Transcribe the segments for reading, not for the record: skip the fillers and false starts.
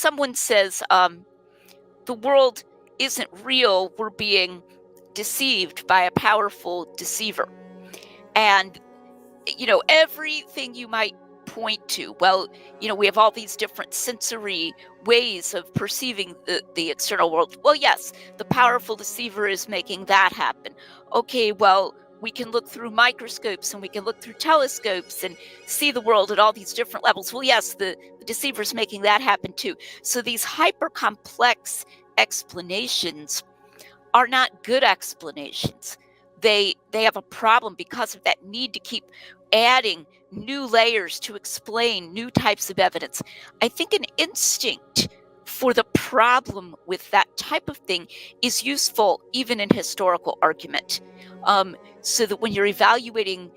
someone says the world isn't real, we're being deceived by a powerful deceiver. And, everything you might point to, well, we have all these different sensory ways of perceiving the external world. Well, yes, the powerful deceiver is making that happen. Okay, well, we can look through microscopes and we can look through telescopes and see the world at all these different levels. Well, yes, the deceiver is making that happen too. So these hyper complex explanations are not good explanations. They have a problem because of that need to keep adding new layers to explain new types of evidence. I think an instinct for the problem with that type of thing is useful even in historical argument. So that when you're evaluating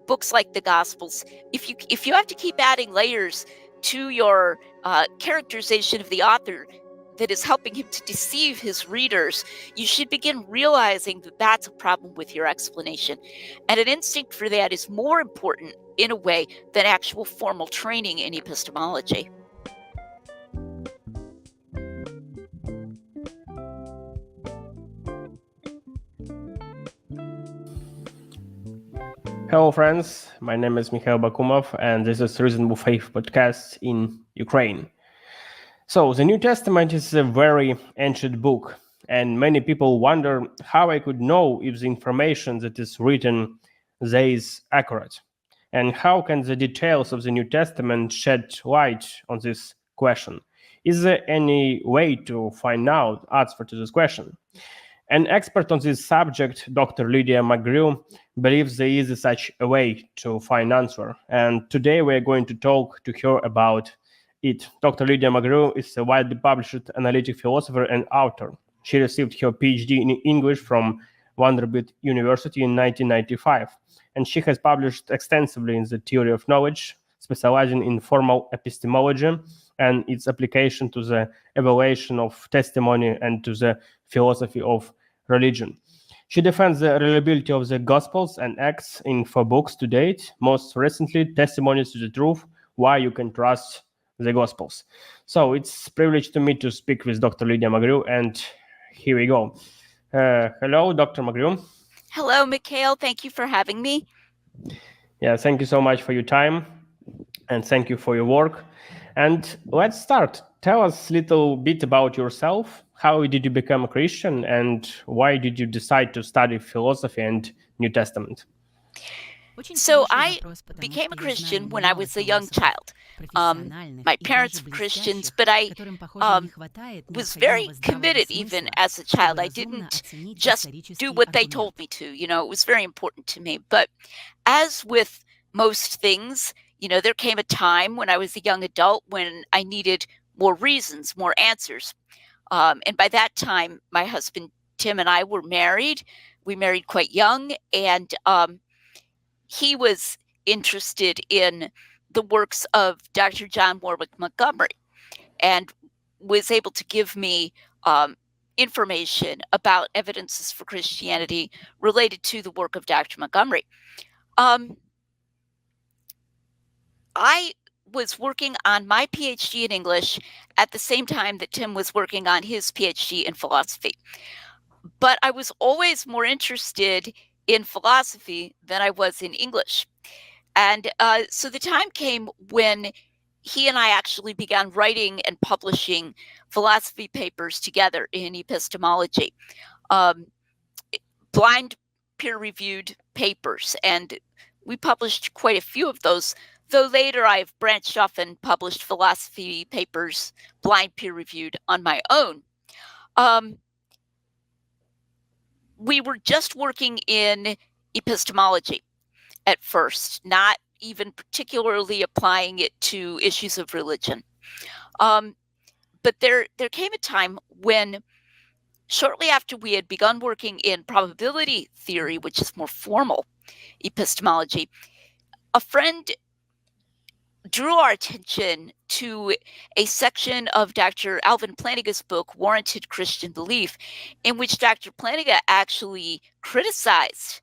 books like the Gospels, if you have to keep adding layers to your characterization of the author that is helping him to deceive his readers, you should begin realizing that that's a problem with your explanation. And an instinct for that is more important in a way than actual formal training in epistemology. Hello friends, my name is Mikhail Bakumov and this is R+F Podcast in Ukraine. So the New Testament is a very ancient book and many people wonder how I could know if the information that is written there is accurate, and how can the details of the New Testament shed light on this question. Is there any way to find out answer to this question? An expert on this subject, Dr. Lydia McGrew, believes there is such a way to find answer, and today we are going to talk to her about it. Dr. Lydia McGrew is a widely published analytic philosopher and author. She received her PhD in English from Vanderbilt University in 1995, and she has published extensively in the theory of knowledge, specializing in formal epistemology and its application to the evaluation of testimony and to the philosophy of religion. She defends the reliability of the Gospels and Acts in 4 books to date, most recently Testimonies to the Truth, Why You Can Trust the Gospels. So it's a privilege to me to speak with Dr. Lydia McGrew, and here we go. Hello, Dr. McGrew. Hello, Mikhail. Thank you for having me. Yeah, thank you so much for your time, and thank you for your work. And let's start. Tell us a little bit about yourself. How did you become a Christian, and why did you decide to study philosophy and New Testament? So I became a Christian when I was a young child. My parents were Christians, but I was very committed even as a child. I didn't just do what they told me to. It was very important to me. But as with most things, there came a time when I was a young adult when I needed more reasons, more answers. And by that time, my husband, Tim, and I were married. We married quite young, and he was interested in the works of Dr. John Warwick Montgomery and was able to give me information about evidences for Christianity related to the work of Dr. Montgomery. I was working on my PhD in English at the same time that Tim was working on his PhD in philosophy. But I was always more interested in philosophy than I was in English. And so the time came when he and I actually began writing and publishing philosophy papers together in epistemology, blind peer-reviewed papers. And we published quite a few of those, though later I've branched off and published philosophy papers, blind peer-reviewed, on my own. We were just working in epistemology at first, not even particularly applying it to issues of religion. But there came a time when, shortly after we had begun working in probability theory, which is more formal epistemology, a friend drew our attention to a section of Dr. Alvin Plantinga's book, Warranted Christian Belief, in which Dr. Plantinga actually criticized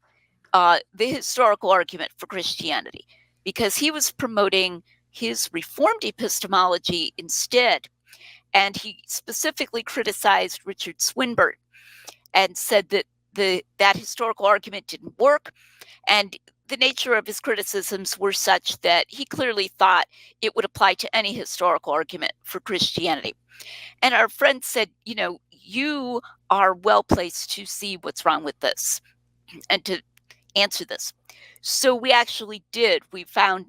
the historical argument for Christianity, because he was promoting his Reformed epistemology instead. And he specifically criticized Richard Swinburne and said that that historical argument didn't work. And the nature of his criticisms were such that he clearly thought it would apply to any historical argument for Christianity. And our friend said, you are well placed to see what's wrong with this and to answer this. So we actually did. We found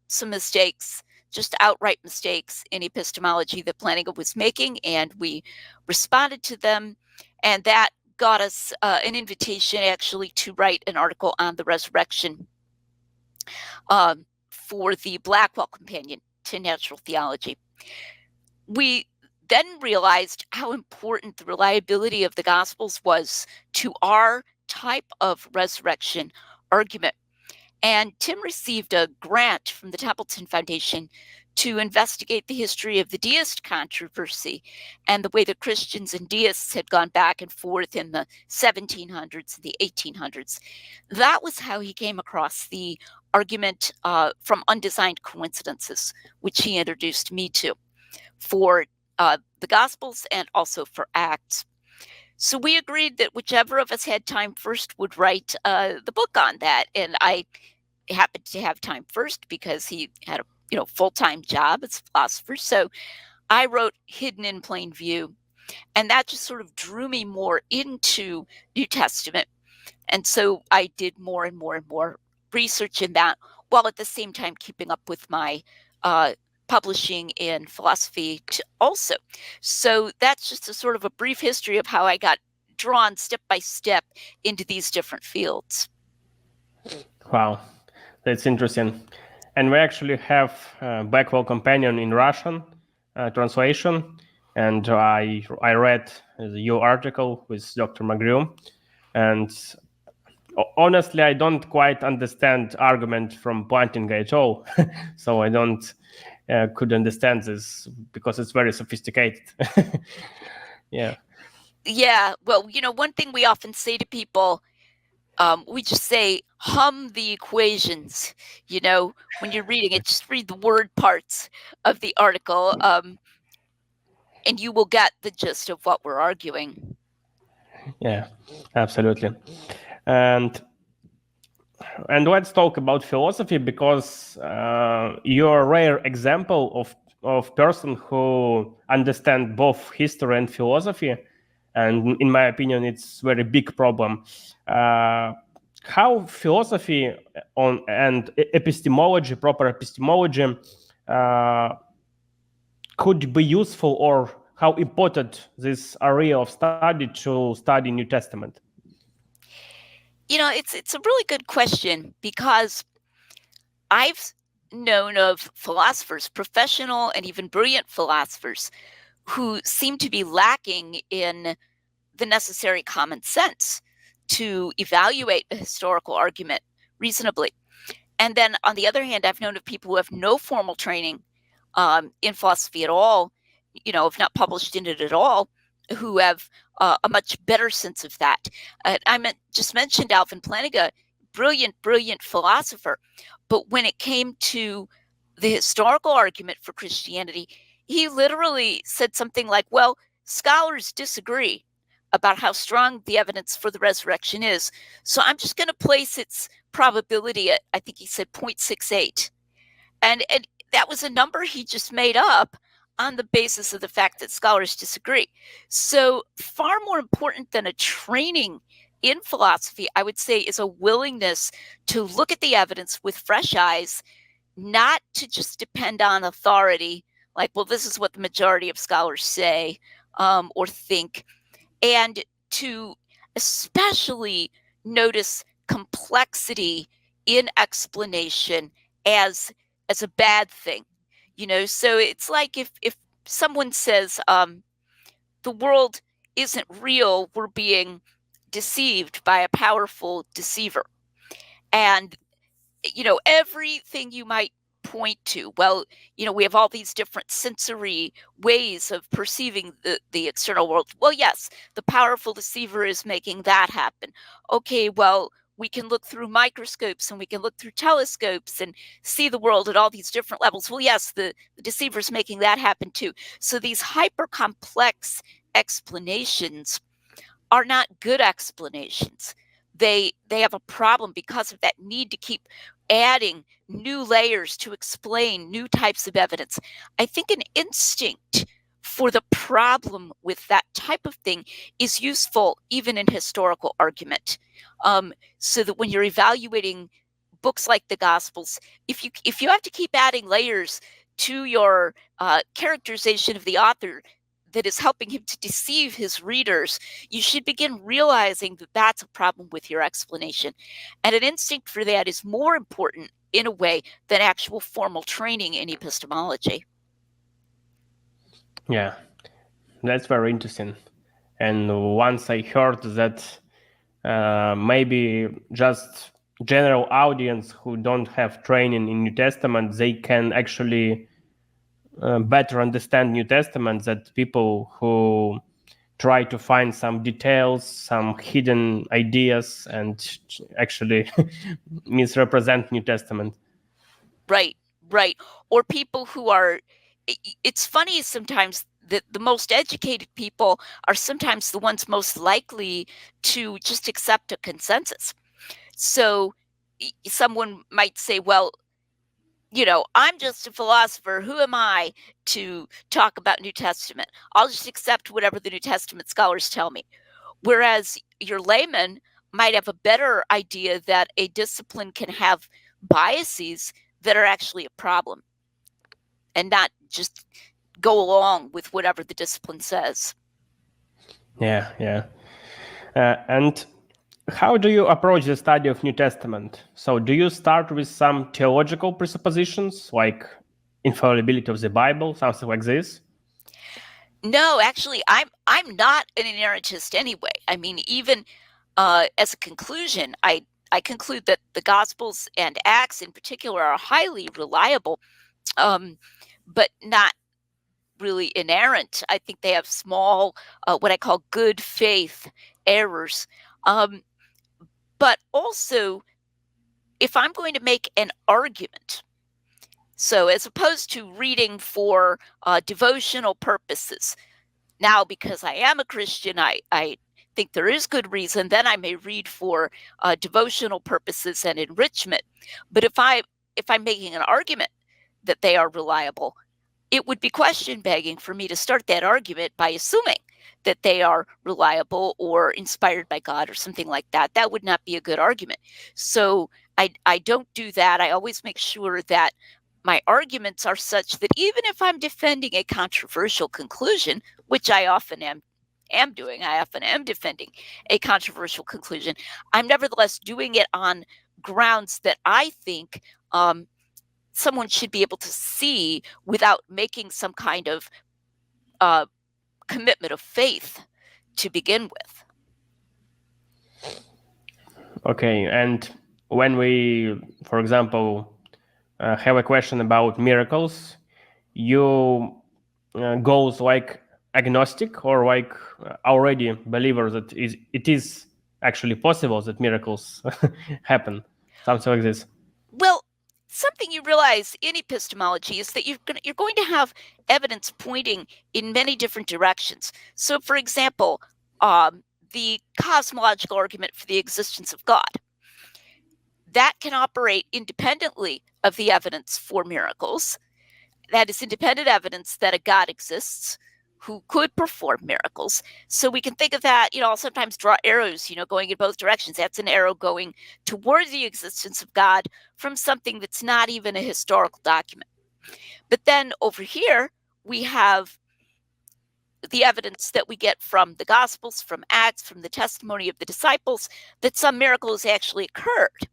some mistakes, just outright mistakes in epistemology that Plantinga was making, and we responded to them. And that got us an invitation actually to write an article on the resurrection for the Blackwell Companion to Natural Theology. We then realized how important the reliability of the Gospels was to our type of resurrection argument. And Tim received a grant from the Templeton Foundation to investigate the history of the deist controversy and the way that Christians and deists had gone back and forth in the 1700s and the 1800s. That was how he came across the argument from undesigned coincidences, which he introduced me to for the Gospels and also for Acts. So we agreed that whichever of us had time first would write the book on that. And I happened to have time first because he had a full-time job as a philosopher. So I wrote Hidden in Plain View. And that just sort of drew me more into New Testament. And so I did more and more and more research in that, while at the same time keeping up with my publishing in philosophy also. So that's just a sort of a brief history of how I got drawn step by step into these different fields. Wow, that's interesting. And we actually have Blackwell Companion in Russian translation. And I read your article with Dr. McGrew. And honestly, I don't quite understand argument from Plantinga at all. So I don't could understand this because it's very sophisticated. Yeah. Yeah. Well, one thing we often say to people, we just say, hum the equations, when you're reading it, just read the word parts of the article, and you will get the gist of what we're arguing. Yeah, absolutely. And let's talk about philosophy, because you're a rare example of person who understand both history and philosophy. And in my opinion, it's very big problem. How philosophy and epistemology, proper epistemology, could be useful, or how important this area of study to study New Testament? It's a really good question, because I've known of philosophers, professional and even brilliant philosophers, who seem to be lacking in the necessary common sense to evaluate a historical argument reasonably. And then on the other hand, I've known of people who have no formal training in philosophy at all, have not published in it at all, who have a much better sense of that. Just mentioned Alvin Plantinga, brilliant philosopher. But when it came to the historical argument for Christianity, he literally said something like, well, scholars disagree about how strong the evidence for the resurrection is. So I'm just going to place its probability at, I think he said 0.68. And that was a number he just made up on the basis of the fact that scholars disagree. So far more important than a training in philosophy, I would say, is a willingness to look at the evidence with fresh eyes, not to just depend on authority, like, well, this is what the majority of scholars say or think, and to especially notice complexity in explanation as a bad thing. So it's like if someone says the world isn't real, we're being deceived by a powerful deceiver. And everything you might point to, well, we have all these different sensory ways of perceiving the external world. Well, yes, the powerful deceiver is making that happen. Okay, well, we can look through microscopes and we can look through telescopes and see the world at all these different levels. Well, yes, the deceiver's making that happen too. So these hyper complex explanations are not good explanations. They have a problem because of that need to keep adding new layers to explain new types of evidence. I think an instinct for the problem with that type of thing is useful even in historical argument. So that when you're evaluating books like the Gospels, if you have to keep adding layers to your characterization of the author that is helping him to deceive his readers, you should begin realizing that that's a problem with your explanation. And an instinct for that is more important in a way than actual formal training in epistemology. Yeah, that's very interesting. And once I heard that maybe just general audience who don't have training in New Testament, they can actually better understand New Testament than people who try to find some details, some hidden ideas, and actually misrepresent New Testament. Right. Or people who are, it's funny sometimes that the most educated people are sometimes the ones most likely to just accept a consensus. So someone might say, well, I'm just a philosopher. Who am I to talk about New Testament? I'll just accept whatever the New Testament scholars tell me. Whereas your layman might have a better idea that a discipline can have biases that are actually a problem and not just go along with whatever the discipline says. Yeah. And how do you approach the study of New Testament? So do you start with some theological presuppositions like infallibility of the Bible, something like this? No, actually, I'm not an inerrantist anyway. I mean, even as a conclusion, I conclude that the Gospels and Acts in particular are highly reliable, but not really inerrant. I think they have small, what I call good faith errors. But also, if I'm going to make an argument, so as opposed to reading for devotional purposes, now because I am a Christian, I think there is good reason, then I may read for devotional purposes and enrichment. But if I'm making an argument that they are reliable, it would be question begging for me to start that argument by assuming that they are reliable or inspired by God or something like that. That would not be a good argument. So I don't do that. I always make sure that my arguments are such that even if I'm defending a controversial conclusion, which I often am doing, I often am defending a controversial conclusion, I'm nevertheless doing it on grounds that I think someone should be able to see without making some kind of commitment of faith to begin with. Okay, and when we, for example, have a question about miracles, you goes like agnostic or like already believer that it is actually possible that miracles happen, something like this. Well, something you realize in epistemology is that you're going to have evidence pointing in many different directions. So, for example, the cosmological argument for the existence of God, that can operate independently of the evidence for miracles. That is independent evidence that a God exists who could perform miracles. So we can think of that, I'll sometimes draw arrows, going in both directions. That's an arrow going towards the existence of God from something that's not even a historical document. But then over here, we have the evidence that we get from the Gospels, from Acts, from the testimony of the disciples, that some miracles actually occurred.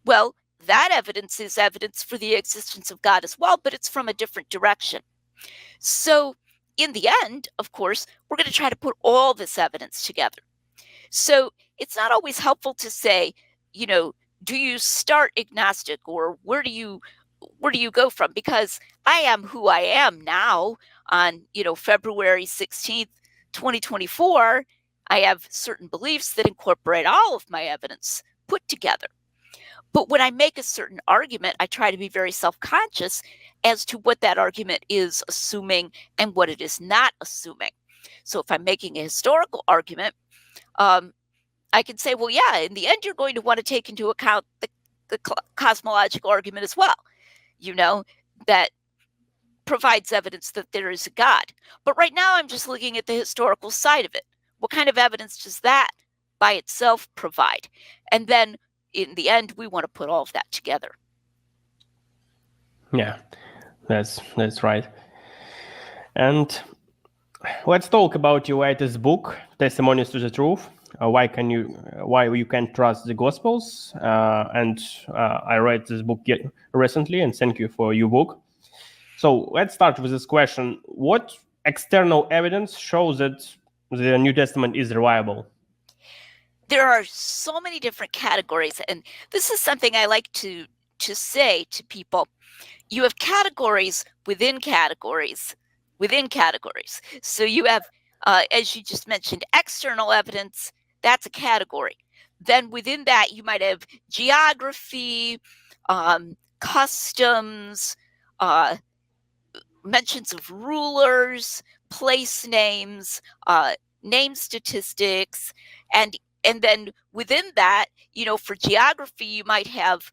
Well, that evidence is evidence for the existence of God as well, but it's from a different direction. So in the end, of course, we're going to try to put all this evidence together. So it's not always helpful to say, do you start agnostic or where do you go from? Because I am who I am now on, February 16th, 2024. I have certain beliefs that incorporate all of my evidence put together. But when I make a certain argument, I try to be very self-conscious as to what that argument is assuming and what it is not assuming. So if I'm making a historical argument, I can say, well, yeah, in the end, you're going to want to take into account the cosmological argument as well, that provides evidence that there is a God. But right now, I'm just looking at the historical side of it. What kind of evidence does that by itself provide? And then in the end, we want to put all of that together. Yeah, that's right. And let's talk about your latest book, Testimonies to the Truth. Why you can trust the Gospels? I read this book recently, and thank you for your book. So let's start with this question: what external evidence shows that the New Testament is reliable? There are so many different categories, and this is something I like to say to people. You have categories within categories within categories. So you have, as you just mentioned, external evidence. That's a category. Then within that, you might have geography, customs, mentions of rulers, place names, name statistics, and then within that, for geography, you might have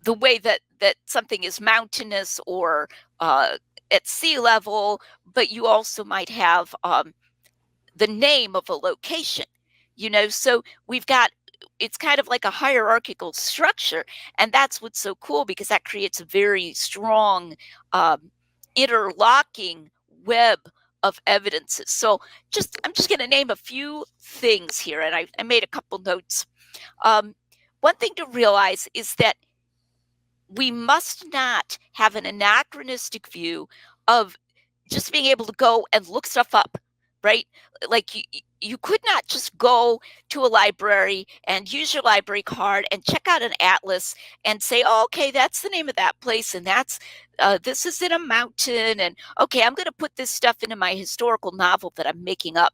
the way that something is mountainous or at sea level, but you also might have the name of a location. So we've got, it's kind of like a hierarchical structure, and that's what's so cool, because that creates a very strong interlocking web of evidences. So I'm just going to name a few things here, and I made a couple notes. One thing to realize is that we must not have an anachronistic view of just being able to go and look stuff up, right? Like you could not just go to a library and use your library card and check out an atlas and say, oh, okay, that's the name of that place, and that's this is in a mountain, and okay, I'm going to put this stuff into my historical novel that I'm making up.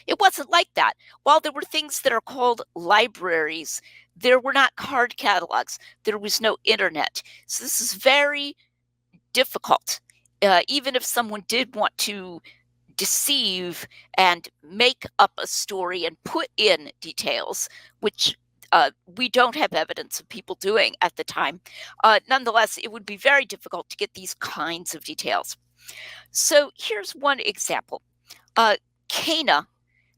It wasn't like that. While there were things that are called libraries, there were not card catalogs. There was no internet. So this is very difficult. Even if someone did want to deceive and make up a story and put in details, which we don't have evidence of people doing at the time, nonetheless, it would be very difficult to get these kinds of details. So here's one example. Cana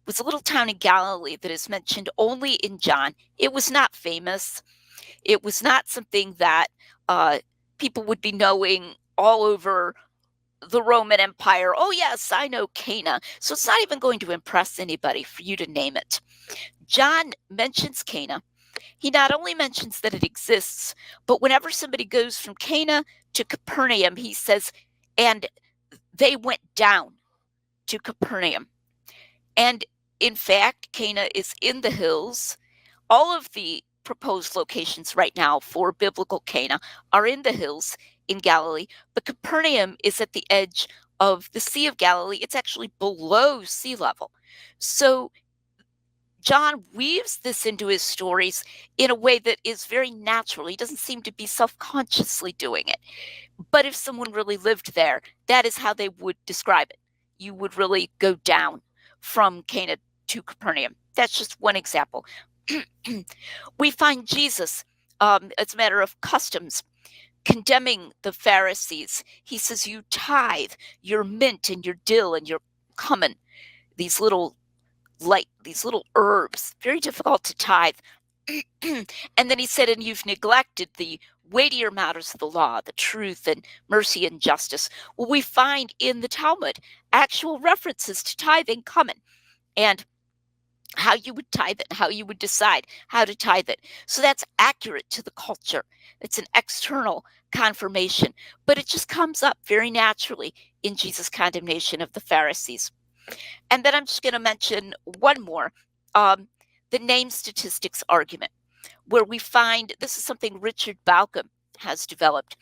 was a little town in Galilee that is mentioned only in John. It was not famous. It was not something that people would be knowing all over the Roman Empire. Oh, yes, I know Cana. So it's not even going to impress anybody for you to name it. John mentions Cana. He not only mentions that it exists, but whenever somebody goes from Cana to Capernaum, he says, and they went down to Capernaum. And in fact, Cana is in the hills. All of the proposed locations right now for biblical Cana are in the hills in Galilee, but Capernaum is at the edge of the Sea of Galilee. It's actually below sea level. So John weaves this into his stories in a way that is very natural. He doesn't seem to be self-consciously doing it. But if someone really lived there, that is how they would describe it. You would really go down from Cana to Capernaum. That's just one example. We find Jesus, as a matter of customs, condemning the Pharisees. He says, you tithe your mint and your dill and your cumin, these little herbs, very difficult to tithe. And then he said, and you've neglected the weightier matters of the law, the truth and mercy and justice. Well, we find in the Talmud actual references to tithing coming, and how you would tithe it, how you would decide how to tithe it. So that's accurate to the culture. It's an external confirmation, but it just comes up very naturally in Jesus' condemnation of the Pharisees. And then I'm just going to mention one more, the name statistics argument, where we find, this is something Richard Bauckham has developed,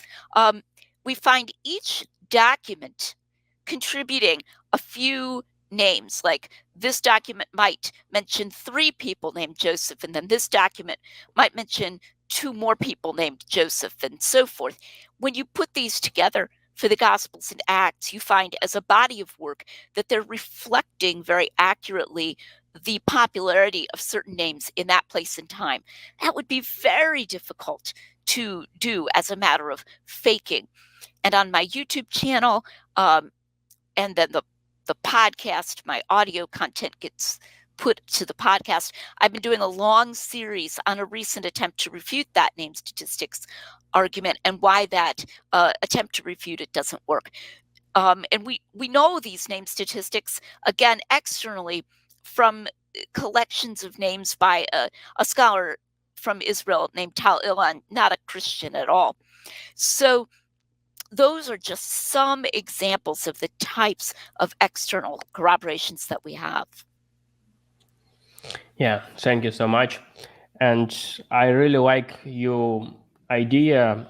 we find each document contributing a few names. Like this document might mention 3 people named Joseph, and then this document might mention 2 more people named Joseph, and so forth. When you put these together for the Gospels and Acts, you find as a body of work that they're reflecting very accurately the popularity of certain names in that place and time. That would be very difficult to do as a matter of faking. And on my YouTube channel, and then the podcast, my audio content gets put to the podcast. I've been doing a long series on a recent attempt to refute that name statistics argument and why that attempt to refute it doesn't work. And we know these name statistics, again, externally from collections of names by a scholar from Israel named Tal Ilan, not a Christian at all. So those are just some examples of the types of external corroborations that we have. Yeah, thank you so much. And I really like your idea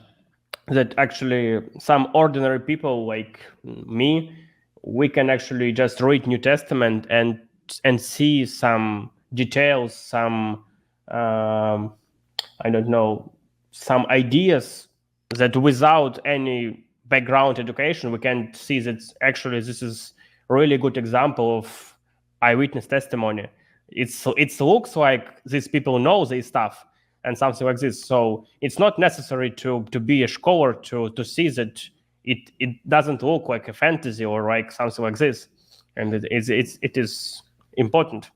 that actually some ordinary people like me, we can actually just read New Testament and see some details, some I don't know, some ideas that without any background education we can see that actually this is a really good example of eyewitness testimony. It looks like these people know this stuff and something like this. So it's not necessary to be a scholar to see that it doesn't look like a fantasy or like something like this, and it is important.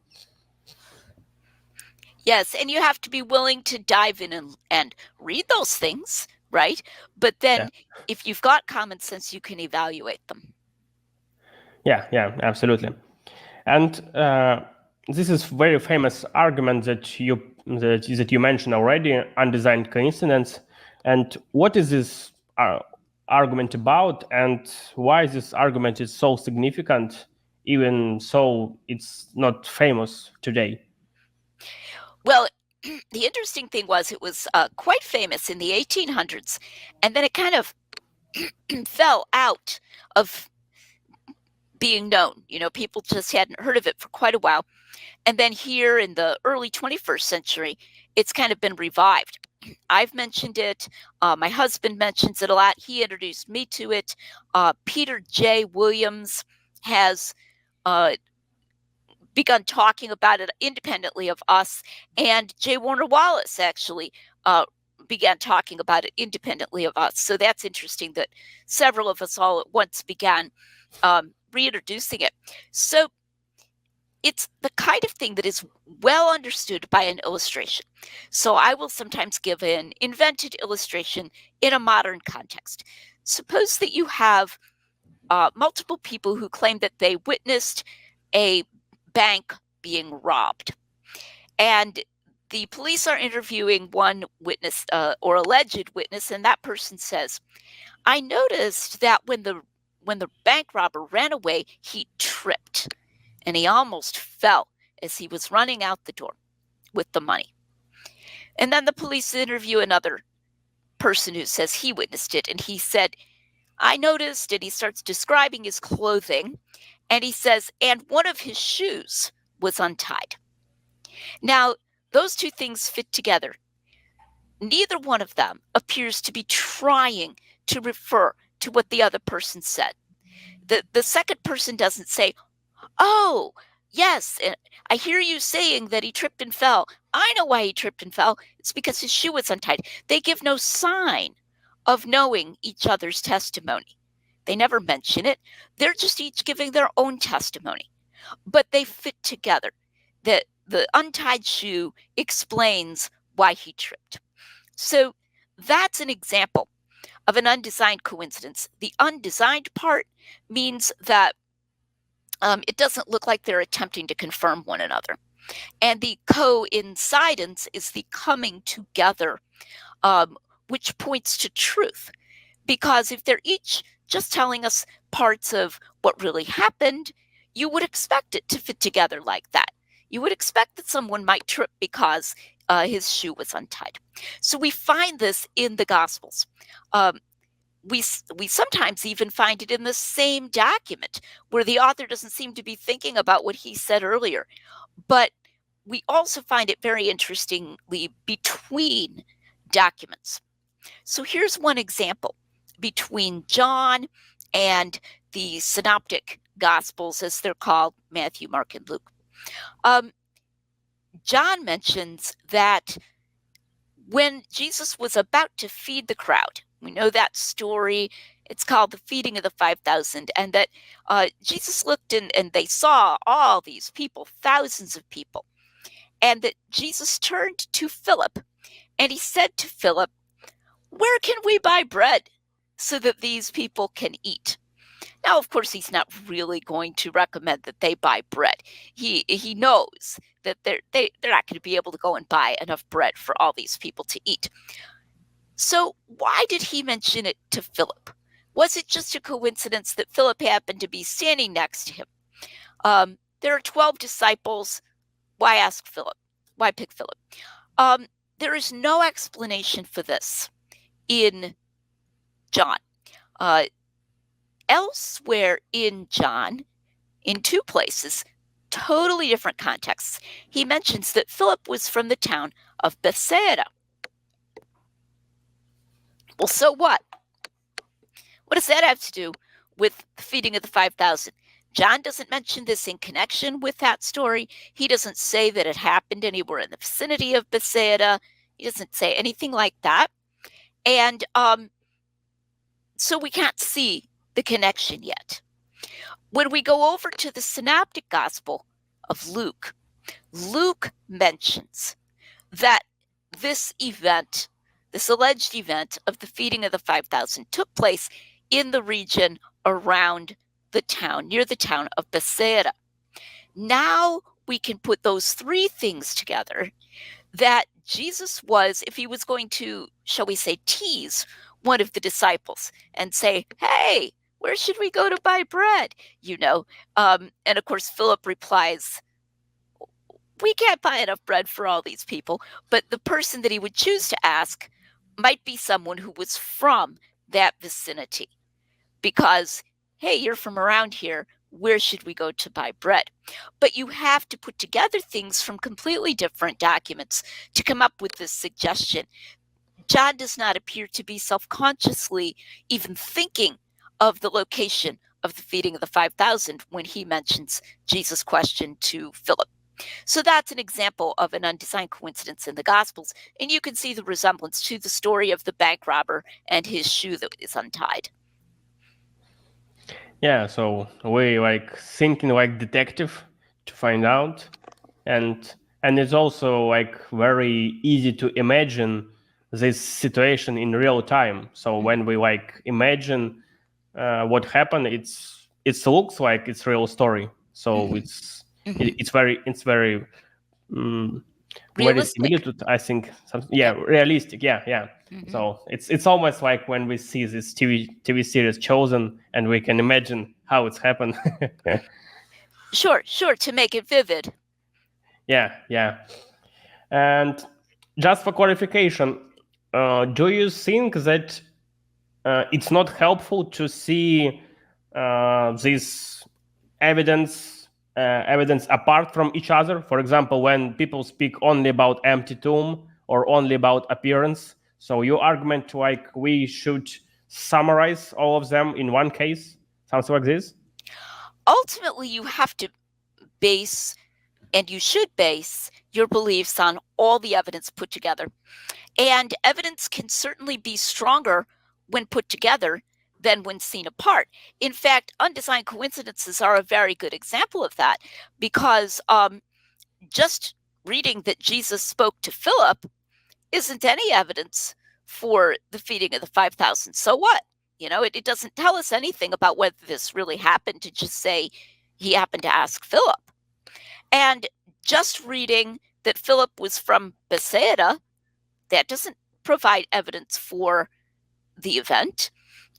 Yes, and you have to be willing to dive in and read those things, right? But then if you've got common sense, you can evaluate them. Yeah, absolutely. And this is very famous argument that you mentioned already, undesigned coincidence. And what is this argument about, and why this argument is so significant, even so it's not famous today? Well, the interesting thing was it was quite famous in the 1800s, and then it kind of fell out of being known. You know, people just hadn't heard of it for quite a while. And then here in the early 21st century, it's kind of been revived. I've mentioned it. My husband mentions it a lot. He introduced me to it. Peter J. Williams has begun talking about it independently of us. And J. Warner Wallace actually began talking about it independently of us. So that's interesting that several of us all at once began reintroducing it. So it's the kind of thing that is well understood by an illustration. So I will sometimes give an invented illustration in a modern context. Suppose that you have multiple people who claim that they witnessed a bank being robbed. And the police are interviewing one witness or alleged witness, and that person says, I noticed that when the bank robber ran away, he tripped and he almost fell as he was running out the door with the money. And then the police interview another person who says he witnessed it, and he said, I noticed, and he starts describing his clothing, and he says, and one of his shoes was untied. Now, those two things fit together. Neither one of them appears to be trying to refer to what the other person said. The second person doesn't say, oh, yes, I hear you saying that he tripped and fell. I know why he tripped and fell. It's because his shoe was untied. They give no sign of knowing each other's testimony. They never mention it. They're just each giving their own testimony. But they fit together. The untied shoe explains why he tripped. So that's an example of an undesigned coincidence. The undesigned part means that it doesn't look like they're attempting to confirm one another. And the coincidence is the coming together, which points to truth. Because if they're each just telling us parts of what really happened, you would expect it to fit together like that. You would expect that someone might trip because his shoe was untied. So we find this in the Gospels. we sometimes even find it in the same document where the author doesn't seem to be thinking about what he said earlier. But we also find it very interestingly between documents. So here's one example between John and the synoptic gospels, as they're called, Matthew, Mark, and Luke. John mentions that when Jesus was about to feed the crowd, we know that story, it's called the feeding of the 5,000, and that Jesus looked and they saw all these people, thousands of people, and that Jesus turned to Philip and he said to Philip, "Where can we buy bread so that these people can eat?" Now, of course, he's not really going to recommend that they buy bread. He knows that they're not going to be able to go and buy enough bread for all these people to eat. So why did he mention it to Philip? Was it just a coincidence that Philip happened to be standing next to him? There are 12 disciples. Why ask Philip? Why pick Philip? There is no explanation for this in John. Elsewhere in John, in two places, totally different contexts, he mentions that Philip was from the town of Bethsaida. Well, so what? What does that have to do with the feeding of the 5,000? John doesn't mention this in connection with that story. He doesn't say that it happened anywhere in the vicinity of Bethsaida. He doesn't say anything like that. And so we can't see the connection yet. When we go over to the synoptic gospel of Luke, Luke mentions that this event, this alleged event of the feeding of the 5,000, took place in the region around the town, near the town of Bethsaida. Now we can put those three things together, that Jesus was, if he was going to, shall we say, tease one of the disciples and say, "Hey, where should we go to buy bread?" And of course, Philip replies, "We can't buy enough bread for all these people." But the person that he would choose to ask might be someone who was from that vicinity, because, "Hey, you're from around here. Where should we go to buy bread?" But you have to put together things from completely different documents to come up with this suggestion. John does not appear to be self-consciously even thinking of the location of the feeding of the 5,000 when he mentions Jesus' question to Philip. So that's an example of an undesigned coincidence in the Gospels, and you can see the resemblance to the story of the bank robber and his shoe that is untied. Yeah, so we like thinking like detective to find out, and it's also like very easy to imagine this situation in real time. So when we like imagine what happened, it looks like it's real story. So it's very Realistic. I think. Realistic. Yeah. So it's almost like when we see this TV series Chosen, and we can imagine how it's happened. Sure, to make it vivid. Yeah. And just for clarification, do you think that it's not helpful to see this evidence apart from each other? For example, when people speak only about empty tomb or only about appearance. So your argument, like, we should summarize all of them in one case, something like this? Ultimately, you have to base, and you should base, your beliefs on all the evidence put together. And evidence can certainly be stronger when put together than when seen apart. In fact, undesigned coincidences are a very good example of that, because just reading that Jesus spoke to Philip isn't any evidence for the feeding of the 5,000. So what? It doesn't tell us anything about whether this really happened, to just say he happened to ask Philip. And just reading that Philip was from Bethsaida, that doesn't provide evidence for the event.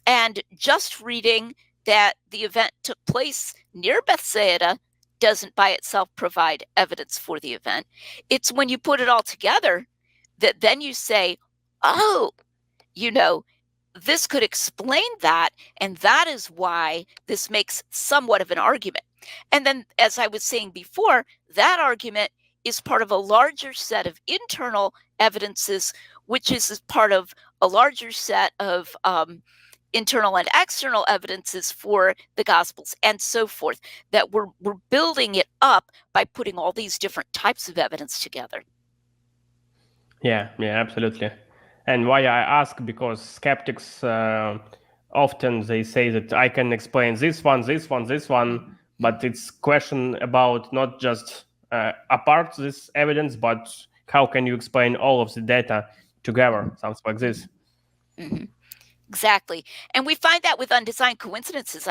And just reading that the event took place near Bethsaida doesn't by itself provide evidence for the event. It's when you put it all together that then you say, oh, this could explain that, and that is why this makes somewhat of an argument. And then, as I was saying before, that argument is part of a larger set of internal evidences, which is part of a larger set of internal and external evidences for the Gospels and so forth, that we're building it up by putting all these different types of evidence together. Yeah, absolutely. And why I ask, because skeptics often they say that I can explain this one, but it's question about not just apart this evidence, but how can you explain all of the data together, something like this. Mm-hmm. Exactly. And we find that with undesigned coincidences.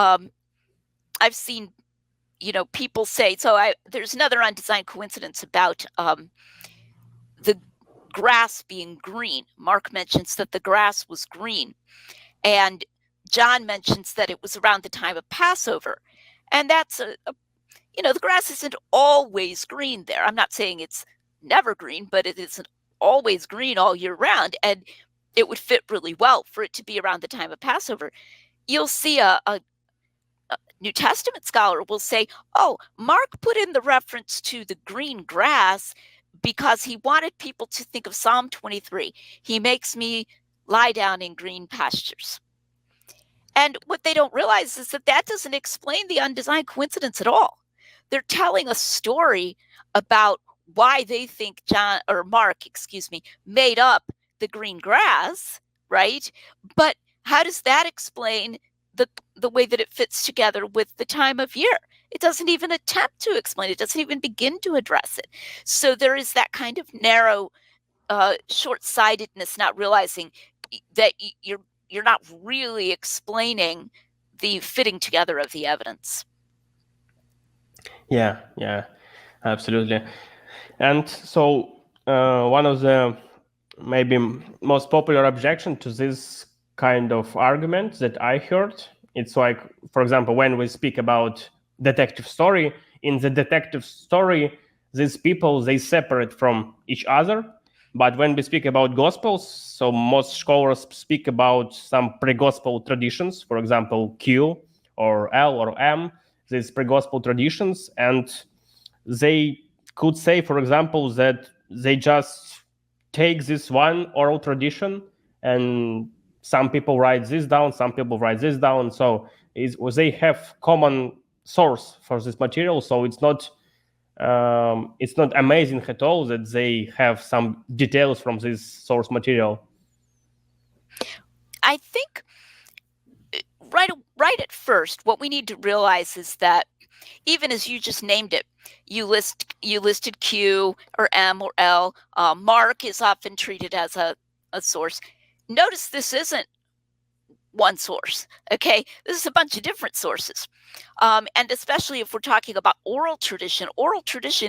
I've seen, people say, there's another undesigned coincidence about the grass being green. Mark mentions that the grass was green, and John mentions that it was around the time of Passover. And that's the grass isn't always green there. I'm not saying it's never green, but it isn't always green all year round. And it would fit really well for it to be around the time of Passover. You'll see a New Testament scholar will say, oh, Mark put in the reference to the green grass because he wanted people to think of Psalm 23. He makes me lie down in green pastures. And what they don't realize is that doesn't explain the undesigned coincidence at all. They're telling a story about why they think Mark, made up the green grass, right? But how does that explain the way that it fits together with the time of year? It doesn't even attempt to explain it. It doesn't even begin to address it. So there is that kind of narrow short-sightedness, not realizing that you're not really explaining the fitting together of the evidence. Yeah, absolutely. And so one of the maybe most popular objection to this kind of argument that I heard, it's like, for example, when we speak about detective story, in the detective story, these people, they separate from each other. But when we speak about gospels, so most scholars speak about some pre-gospel traditions, for example, Q or L or M, these pre-gospel traditions, and they could say, for example, that they just take this one oral tradition, and some people write this down, some people write this down. So they have common source for this material. So it's not amazing at all that they have some details from this source material. I think right at first, what we need to realize is that even as you just named it, you listed Q or M or L. Mark is often treated as a source. Notice this isn't one source, okay? This is a bunch of different sources. And especially if we're talking about oral tradition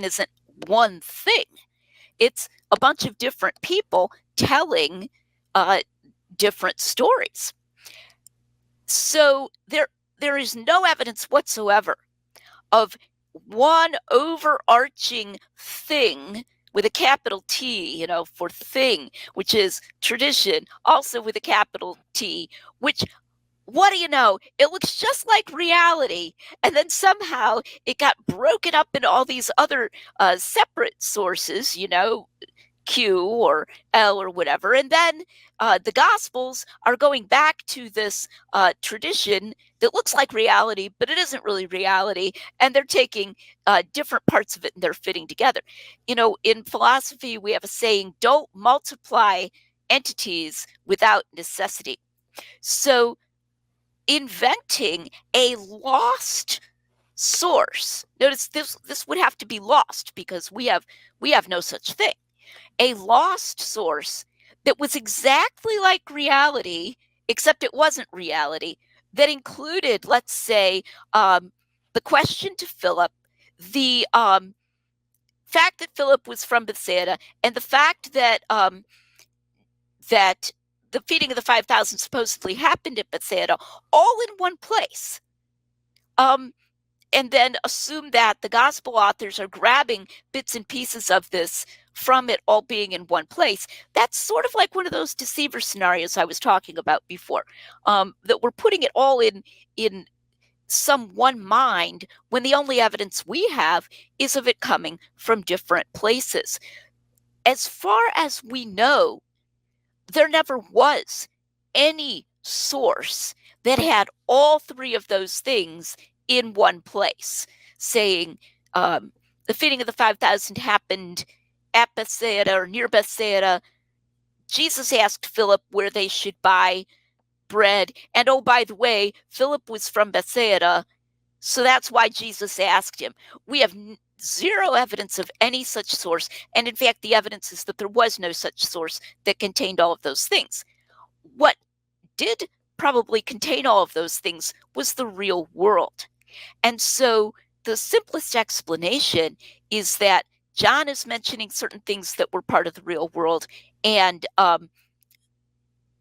isn't one thing. It's a bunch of different people telling different stories. So there is no evidence whatsoever of one overarching thing with a capital T, for thing, which is tradition, also with a capital T, which, what do you know? It looks just like reality. And then somehow it got broken up into all these other separate sources, Q or L or whatever. And then the Gospels are going back to this tradition that looks like reality, but it isn't really reality. And they're taking different parts of it and they're fitting together. In philosophy, we have a saying, don't multiply entities without necessity. So inventing a lost source, notice this would have to be lost because we have no such thing. A lost source that was exactly like reality, except it wasn't reality, that included, let's say, the question to Philip, the fact that Philip was from Bethsaida, and the fact that that the feeding of the 5,000 supposedly happened at Bethsaida, all in one place. and then assume that the gospel authors are grabbing bits and pieces of this from it all being in one place. That's sort of like one of those deceiver scenarios I was talking about before, that we're putting it all in some one mind when the only evidence we have is of it coming from different places. As far as we know, there never was any source that had all three of those things in one place, saying the feeding of the 5,000 happened at Bethsaida or near Bethsaida. Jesus asked Philip where they should buy bread. And oh, by the way, Philip was from Bethsaida, so that's why Jesus asked him. We have zero evidence of any such source. And in fact, the evidence is that there was no such source that contained all of those things. What did probably contain all of those things was the real world. And so the simplest explanation is that John is mentioning certain things that were part of the real world, and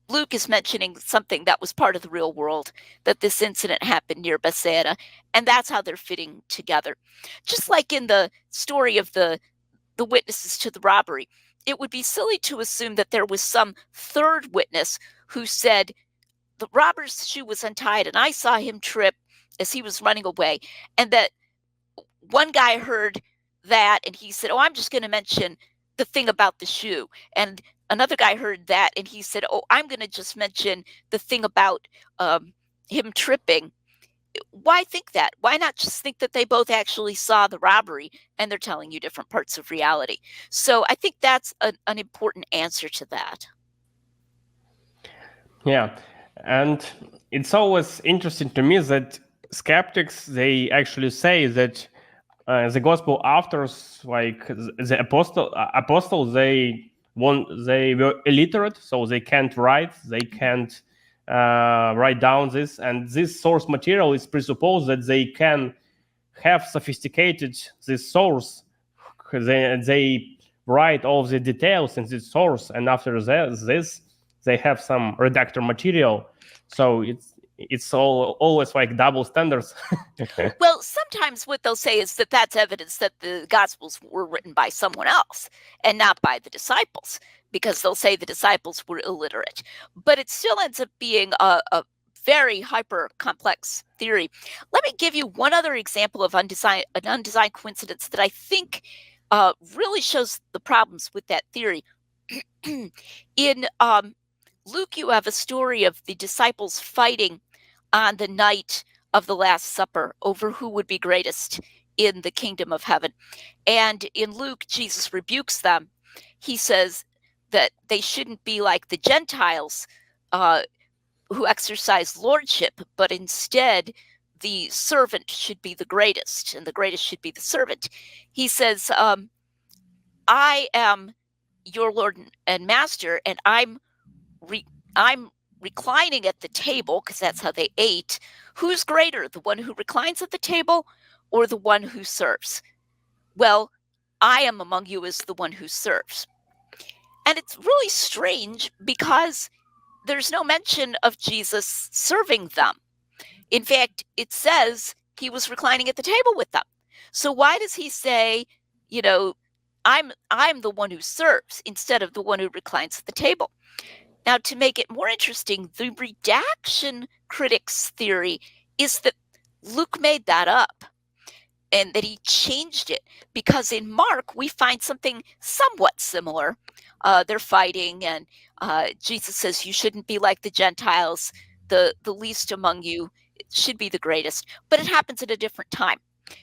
Luke is mentioning something that was part of the real world, that this incident happened near Bethsaida, and that's how they're fitting together. Just like in the story of the witnesses to the robbery, it would be silly to assume that there was some third witness who said, the robber's shoe was untied and I saw him trip as he was running away, and that one guy heard that and he said, oh, I'm just going to mention the thing about the shoe. And another guy heard that and he said, oh, I'm going to just mention the thing about him tripping. Why think that? Why not just think that they both actually saw the robbery and they're telling you different parts of reality? So I think that's an important answer to that. Yeah, and it's always interesting to me that skeptics, they actually say that the gospel authors, like the apostles, they were illiterate, so they can't write, they can't write down this, and this source material is presupposed that they can have sophisticated this source. They write all the details in this source, and after this they have some redactor material. So it's always like double standards. Well, sometimes what they'll say is that that's evidence that the Gospels were written by someone else and not by the disciples, because they'll say the disciples were illiterate. But it still ends up being a very hyper complex theory. Let me give you one other example of an undesigned coincidence that I think really shows the problems with that theory. In Luke, you have a story of the disciples fighting on the night of the Last Supper over who would be greatest in the kingdom of heaven. And in Luke, Jesus rebukes them. He says that they shouldn't be like the Gentiles who exercise lordship, but instead the servant should be the greatest, and the greatest should be the servant. He says, I am your Lord and Master, and I'm reclining at the table, because that's how they ate. Who's greater, the one who reclines at the table or the one who serves? Well, I am among you as the one who serves. And it's really strange because there's no mention of Jesus serving them. In fact, it says he was reclining at the table with them. So why does he say, I'm the one who serves instead of the one who reclines at the table? Now, to make it more interesting, the redaction critics' theory is that Luke made that up and that he changed it, because in Mark, we find something somewhat similar. They're fighting, and Jesus says, you shouldn't be like the Gentiles. The least among you should be the greatest. But it happens at a different time.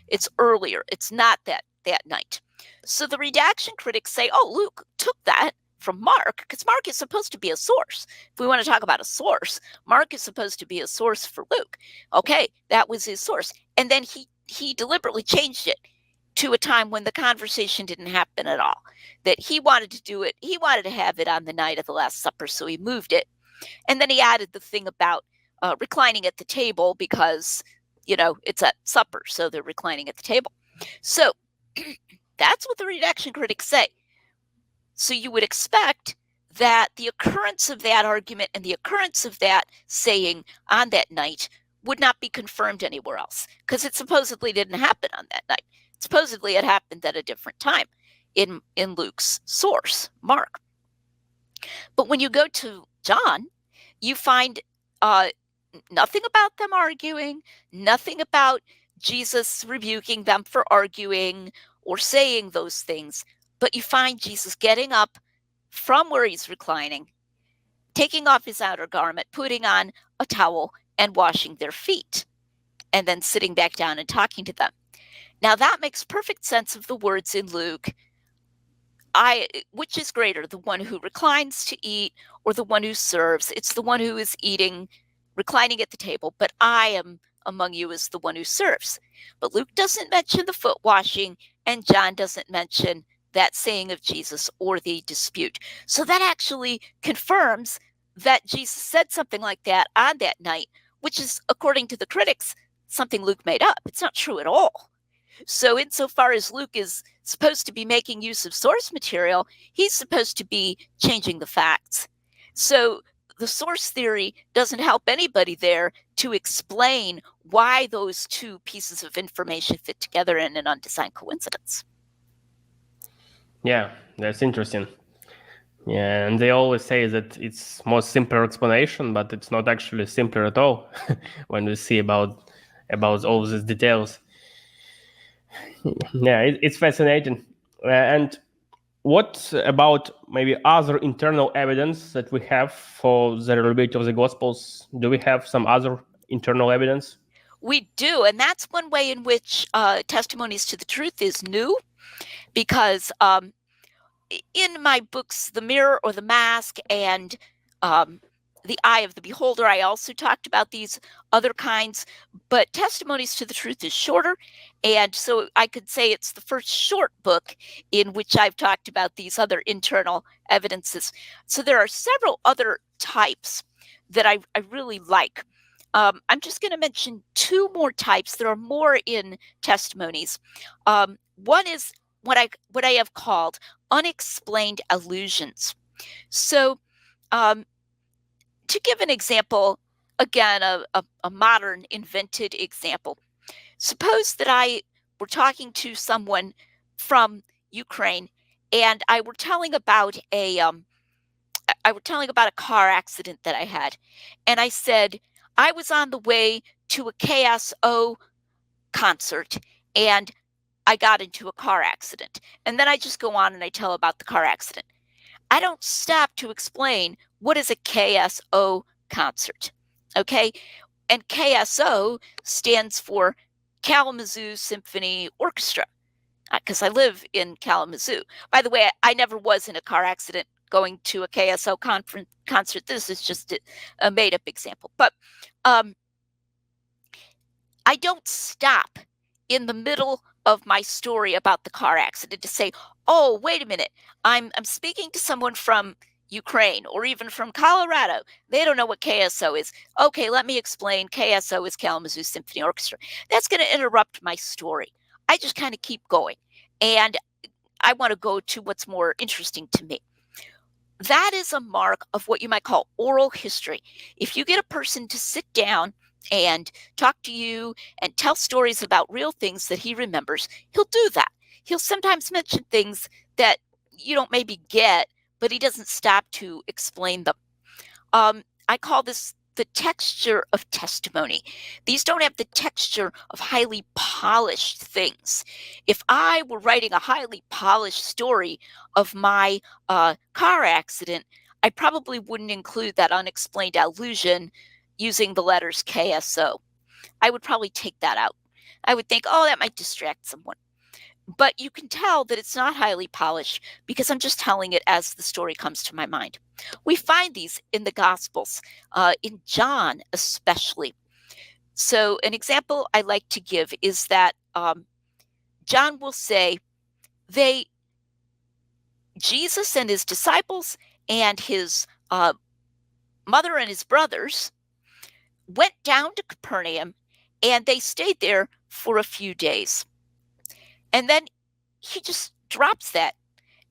It's earlier. It's not that night. So the redaction critics say, oh, Luke took that from Mark, because Mark is supposed to be a source. If we want to talk about a source, Mark is supposed to be a source for Luke. Okay, that was his source. And then he deliberately changed it to a time when the conversation didn't happen at all, that he wanted to do it. He wanted to have it on the night of the Last Supper, so he moved it. And then he added the thing about reclining at the table because, it's at supper, so they're reclining at the table. So that's what the redaction critics say. So you would expect that the occurrence of that argument and the occurrence of that saying on that night would not be confirmed anywhere else, because it supposedly didn't happen on that night. Supposedly it happened at a different time in Luke's source, Mark. But when you go to John, you find nothing about them arguing, nothing about Jesus rebuking them for arguing or saying those things, but you find Jesus getting up from where he's reclining, taking off his outer garment, putting on a towel, and washing their feet, and then sitting back down and talking to them. Now that makes perfect sense of the words in Luke, which is greater, the one who reclines to eat or the one who serves? It's the one who is eating, reclining at the table, but I am among you as the one who serves. But Luke doesn't mention the foot washing, and John doesn't mention that saying of Jesus or the dispute. So that actually confirms that Jesus said something like that on that night, which is, according to the critics, something Luke made up. It's not true at all. So insofar as Luke is supposed to be making use of source material, he's supposed to be changing the facts. So the source theory doesn't help anybody there to explain why those two pieces of information fit together in an undesigned coincidence. Yeah, that's interesting. Yeah, and they always say that it's more simpler explanation, but it's not actually simpler at all when we see about all these details. Yeah, it's fascinating. And what about maybe other internal evidence that we have for the reliability of the Gospels? Do we have some other internal evidence? We do, and that's one way in which Testimonies to the Truth is new, because in my books, The Mirror or the Mask and The Eye of the Beholder, I also talked about these other kinds, but Testimonies to the Truth is shorter, and so I could say it's the first short book in which I've talked about these other internal evidences. So there are several other types that I really like. I'm just going to mention two more types. There are more in Testimonies. One is what I have called unexplained allusions. So to give an example, again, a modern invented example, suppose that I were talking to someone from Ukraine and I were telling about a car accident that I had, and I said I was on the way to a KSO concert and I got into a car accident. And then I just go on and I tell about the car accident. I don't stop to explain what is a KSO concert, okay? And KSO stands for Kalamazoo Symphony Orchestra, because I live in Kalamazoo. By the way, I never was in a car accident going to a KSO concert. This is just a made-up example. But I don't stop in the middle of my story about the car accident to say, oh, wait a minute, I'm speaking to someone from Ukraine or even from Colorado. They don't know what KSO is. Okay, let me explain. KSO is Kalamazoo Symphony Orchestra. That's going to interrupt my story. I just kind of keep going. And I want to go to what's more interesting to me. That is a mark of what you might call oral history. If you get a person to sit down and talk to you and tell stories about real things that he remembers, he'll do that. He'll sometimes mention things that you don't maybe get, but he doesn't stop to explain them. I call this the texture of testimony. These don't have the texture of highly polished things. If I were writing a highly polished story of my car accident, I probably wouldn't include that unexplained allusion using the letters KSO. I would probably take that out. I would think, oh, that might distract someone. But you can tell that it's not highly polished because I'm just telling it as the story comes to my mind. We find these in the Gospels, in John especially. So an example I like to give is that John will say, Jesus and his disciples and his mother and his brothers went down to Capernaum and they stayed there for a few days. And then he just drops that.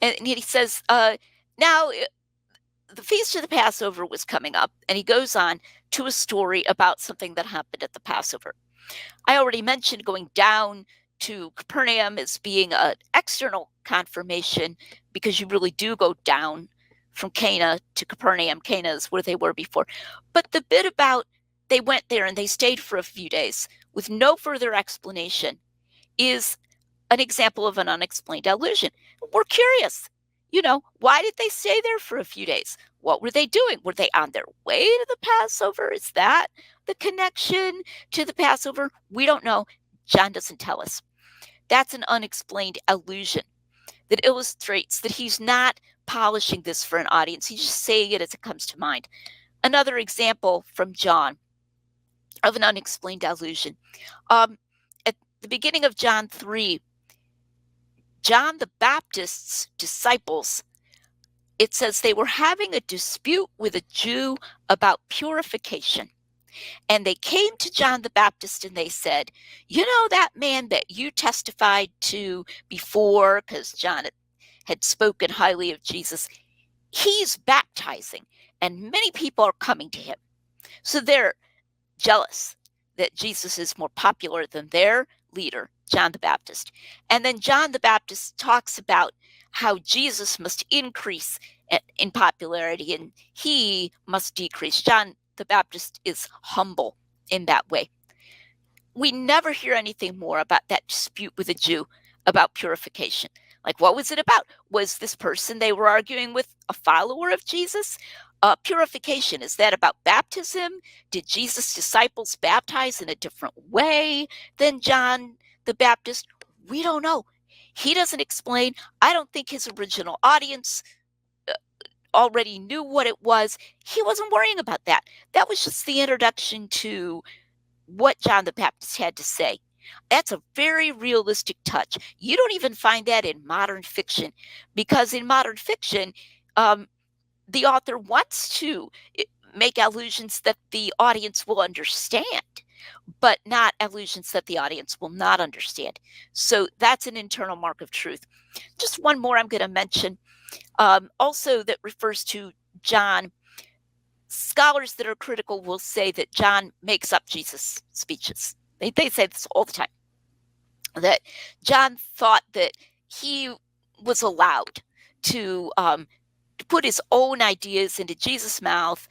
And he says, now the feast of the Passover was coming up. And he goes on to a story about something that happened at the Passover. I already mentioned going down to Capernaum as being an external confirmation, because you really do go down from Cana to Capernaum. Cana is where they were before. But the bit about they went there and they stayed for a few days with no further explanation is an example of an unexplained allusion. We're curious. Why did they stay there for a few days? What were they doing? Were they on their way to the Passover? Is that the connection to the Passover? We don't know. John doesn't tell us. That's an unexplained allusion that illustrates that he's not polishing this for an audience. He's just saying it as it comes to mind. Another example from John of an unexplained allusion. At the beginning of John 3, John the Baptist's disciples, it says they were having a dispute with a Jew about purification. And they came to John the Baptist and they said, that man that you testified to before, because John had spoken highly of Jesus, he's baptizing and many people are coming to him. So they're jealous that Jesus is more popular than their leader, John the Baptist. And then John the Baptist talks about how Jesus must increase in popularity and he must decrease. John the Baptist is humble in that way. We never hear anything more about that dispute with a Jew about purification. Like, what was it about? Was this person they were arguing with a follower of Jesus? Purification, is that about baptism? Did Jesus' disciples baptize in a different way than John the Baptist? We don't know. He doesn't explain. I don't think his original audience already knew what it was. He wasn't worrying about that. That was just the introduction to what John the Baptist had to say. That's a very realistic touch. You don't even find that in modern fiction, because in modern fiction, the author wants to make allusions that the audience will understand, but not allusions that the audience will not understand. So that's an internal mark of truth. Just one more I'm going to mention, also that refers to John. Scholars that are critical will say that John makes up Jesus' speeches. They say this all the time, that John thought that he was allowed to put his own ideas into Jesus' mouth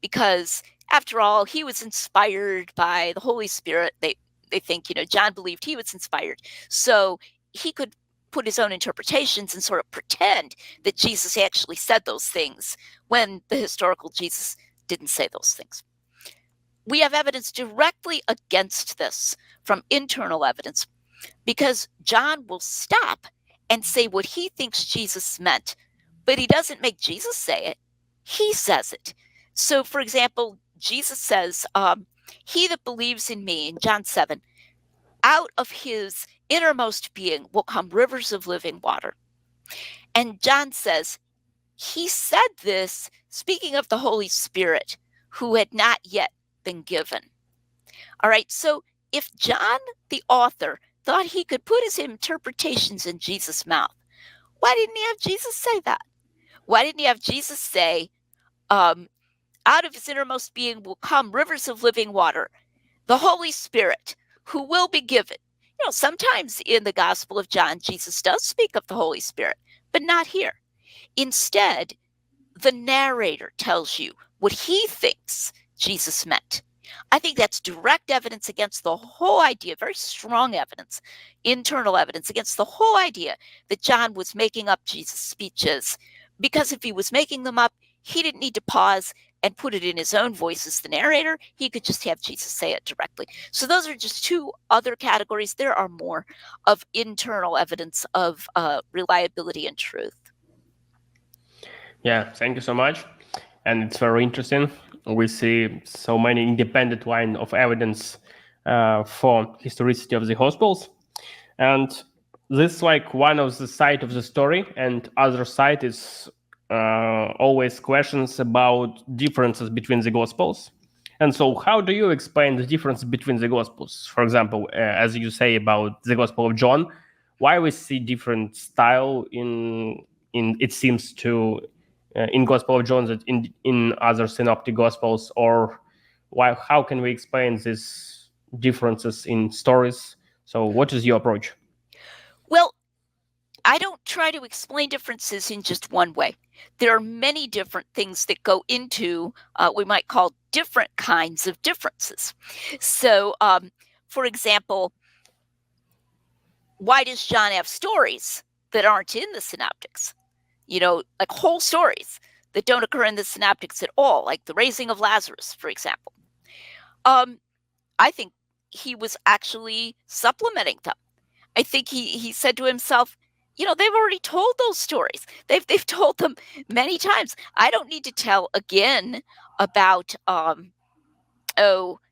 because, after all, he was inspired by the Holy Spirit. They think, John believed he was inspired. So he could put his own interpretations and sort of pretend that Jesus actually said those things when the historical Jesus didn't say those things. We have evidence directly against this from internal evidence, because John will stop and say what he thinks Jesus meant, but he doesn't make Jesus say it. He says it. So, for example, Jesus says, he that believes in me, in John 7, out of his innermost being will come rivers of living water. And John says, he said this speaking of the Holy Spirit, who had not yet been given. All right, so if John, the author, thought he could put his interpretations in Jesus' mouth, why didn't he have Jesus say that? Why didn't he have Jesus say, out of his innermost being will come rivers of living water, the Holy Spirit, who will be given? Sometimes in the Gospel of John, Jesus does speak of the Holy Spirit, but not here. Instead, the narrator tells you what he thinks Jesus meant. I think that's direct evidence against the whole idea, very strong evidence, internal evidence against the whole idea that John was making up Jesus' speeches, because if he was making them up, he didn't need to pause and put it in his own voice as the narrator. He could just have Jesus say it directly. So those are just two other categories. There are more of internal evidence of reliability and truth. Yeah, thank you so much. And it's very interesting. We see so many independent line of evidence for historicity of the Gospels. And this is like one of the side of the story, and other side is always questions about differences between the Gospels. And so how do you explain the difference between the Gospels? For example, as you say about the Gospel of John, why we see different style in it seems to in Gospel of John that in other synoptic Gospels, or How can we explain these differences in stories? So what is your approach? Well, I don't try to explain differences in just one way. There are many different things that go into we might call different kinds of differences. So, for example, why does John have stories that aren't in the synoptics? Like whole stories that don't occur in the synoptics at all, like the raising of Lazarus, for example. I think he was actually supplementing them. I think he said to himself, they've already told those stories. They've told them many times. I don't need to tell again about the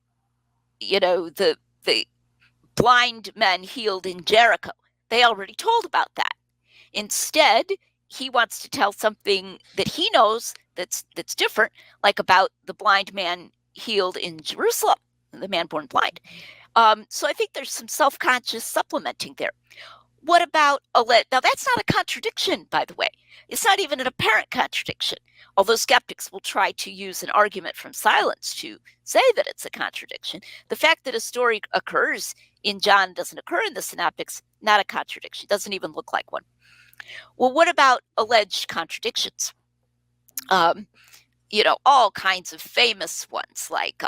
blind men healed in Jericho. They already told about that. Instead, he wants to tell something that he knows that's different, like about the blind man healed in Jerusalem, the man born blind. So I think there's some self-conscious supplementing there. What about now that's not a contradiction, by the way. It's not even an apparent contradiction, although skeptics will try to use an argument from silence to say that it's a contradiction. The fact that a story occurs in John doesn't occur in the synoptics, not a contradiction, doesn't even look like one. Well, what about alleged contradictions? All kinds of famous ones, like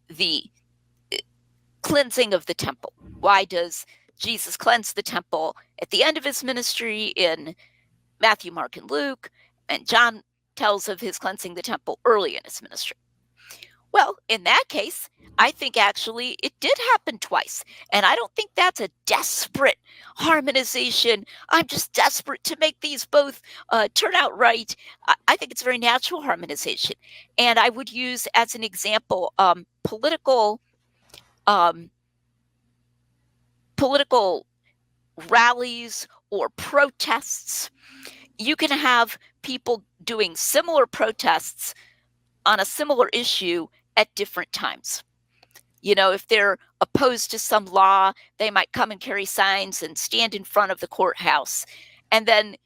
the cleansing of the temple. Why does Jesus cleanse the temple at the end of his ministry in Matthew, Mark, and Luke, and John tells of his cleansing the temple early in his ministry? Well, in that case, I think actually it did happen twice. And I don't think that's a desperate harmonization. I'm just desperate to make these both turn out right. I think it's very natural harmonization. And I would use as an example political rallies or protests. You can have people doing similar protests on a similar issue at different times. If they're opposed to some law, they might come and carry signs and stand in front of the courthouse. And then,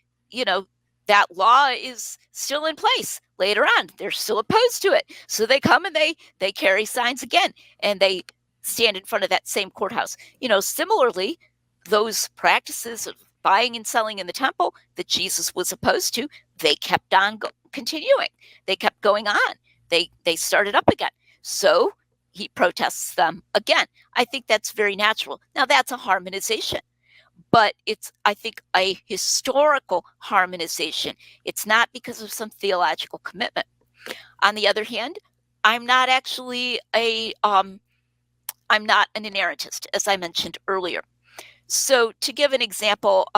that law is still in place later on. They're still opposed to it. So they come and they carry signs again, and they stand in front of that same courthouse. Similarly, those practices of buying and selling in the temple that Jesus was opposed to, they kept on continuing. They kept going on. They started up again. So he protests them again. I think that's very natural. Now, that's a harmonization, but it's, I think, a historical harmonization. It's not because of some theological commitment. On the other hand, I'm not actually I'm not an inerrantist, as I mentioned earlier. So to give an example,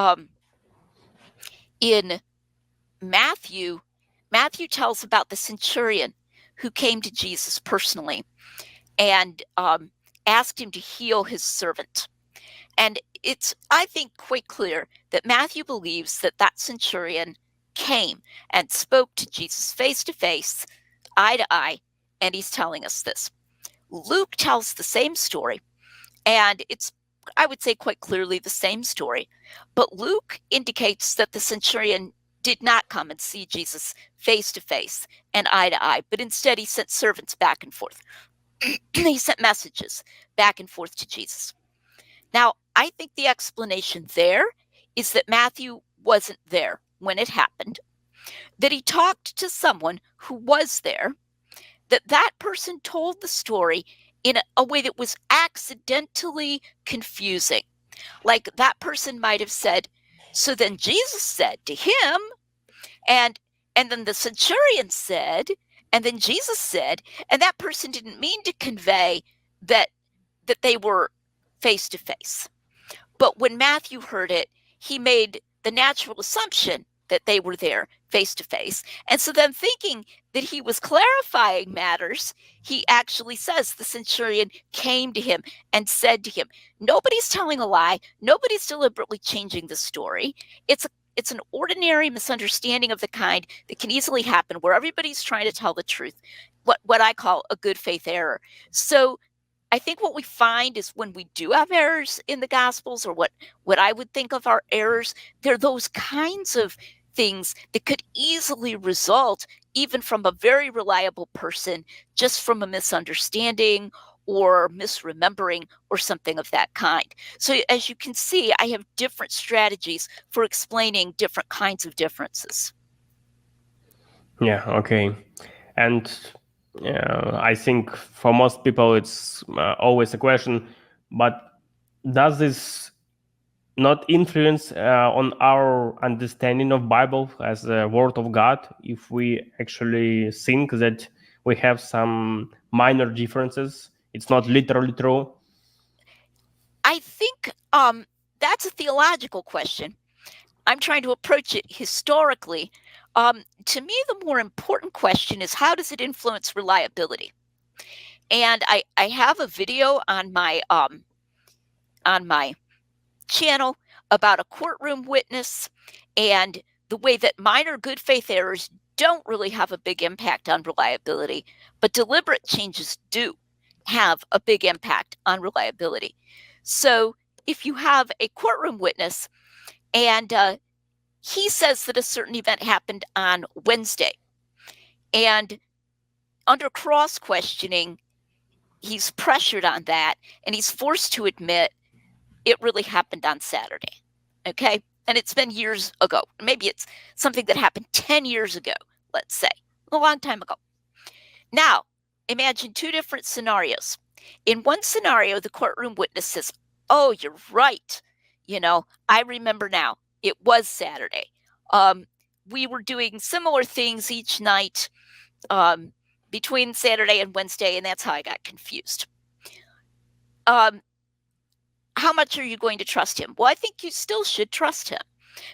in Matthew tells about the centurion who came to Jesus personally and asked him to heal his servant. And it's, I think, quite clear that Matthew believes that that centurion came and spoke to Jesus face to face, eye to eye, and he's telling us this. Luke tells the same story, and it's, I would say, quite clearly the same story, but Luke indicates that the centurion did not come and see Jesus face to face and eye to eye, but instead he sent servants back and forth. He sent messages back and forth to Jesus. Now, I think the explanation there is that Matthew wasn't there when it happened, that he talked to someone who was there, that person told the story in a way that was accidentally confusing. Like that person might have said, so then Jesus said to him, and then the centurion said, and then Jesus said, and that person didn't mean to convey that they were face to face. But when Matthew heard it, he made the natural assumption that they were there face to face. And so then, thinking that he was clarifying matters, he actually says the centurion came to him and said to him, nobody's telling a lie. Nobody's deliberately changing the story. It's an ordinary misunderstanding of the kind that can easily happen where everybody's trying to tell the truth, what I call a good faith error. So I think what we find is when we do have errors in the Gospels, or what I would think of our errors, they're those kinds of things that could easily result even from a very reliable person, just from a misunderstanding or misremembering or something of that kind. So as you can see, I have different strategies for explaining different kinds of differences. Yeah, okay. And I think for most people it's always a question, but does this not influence on our understanding of Bible as the Word of God if we actually think that we have some minor differences? It's not literally true. I think that's a theological question. I'm trying to approach it historically. To me, the more important question is, how does it influence reliability? And I have a video on my channel about a courtroom witness and the way that minor good faith errors don't really have a big impact on reliability, but deliberate changes do have a big impact on reliability. So if you have a courtroom witness and he says that a certain event happened on Wednesday, and under cross questioning, he's pressured on that and he's forced to admit it really happened on Saturday. Okay. And it's been years ago. Maybe it's something that happened 10 years ago, let's say, a long time ago. Now, imagine two different scenarios. In one scenario, the courtroom witness says, "Oh, you're right. I remember now. It was Saturday. We were doing similar things each night between Saturday and Wednesday, and that's how I got confused." How much are you going to trust him? Well, I think you still should trust him,